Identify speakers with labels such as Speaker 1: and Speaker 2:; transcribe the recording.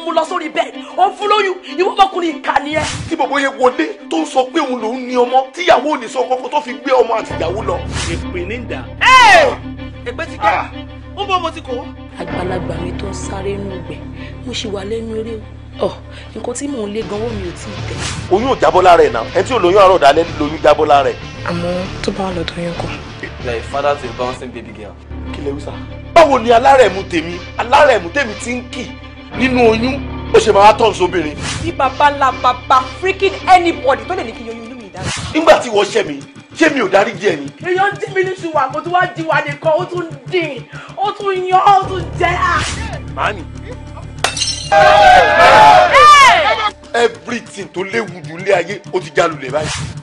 Speaker 1: mú lọ sórí bẹ́ẹ̀ ó fún lóyún ìwọ ọmọkùnrin ìkà ni ẹ.
Speaker 2: tí bọ̀bọ̀ yẹn wọlé tó ń sọ pé òun lòún ní ọmọ tíyàwó ò ní sọ kọ́kọ́ tó fi gbé ọmọ àti ìyàwó lọ.
Speaker 3: èpè ní ìdá. èpè ti dá ń bọ́ mo ti kó.
Speaker 1: àgbàlagbà mi tó ń sáré nù gbẹ mo ṣì wà lẹ́nu eré o nǹkan tí mò ń lé gan-an mi ò tí ì tẹ̀.
Speaker 2: oyún ò jábọ́ lára ẹ̀ náà ẹ tí ò lóyún àárọ̀ dalẹ́ lóyún jábọ́ lára ẹ̀.
Speaker 1: àmọ́ tó bá wà lọ́dọ̀ yẹn kọ́.
Speaker 4: like father to a bouncing baby girl.
Speaker 2: kí lè wí sá. báwo ni alárẹ̀mú tèmi ti ń kì nínú oyún ó ṣe máa tọ́ sóbìnrin.
Speaker 1: bí bàbá ńlá bàbá freaking anybody tó lè ní kí yọyún inú mi dáná.
Speaker 2: nígbà tí wọ́n ṣẹ́ mi ṣé mi ò dárí jẹ́ ni.
Speaker 1: èèyàn dín mi ní ṣùgbọ́n àpò tí wọ́n á di wa nìkan ó tún dín ó tún yan ó tún jẹ́ à.
Speaker 2: màámi. everything tó léwu jù lé ayé ó ti já lulẹ̀ báyìí.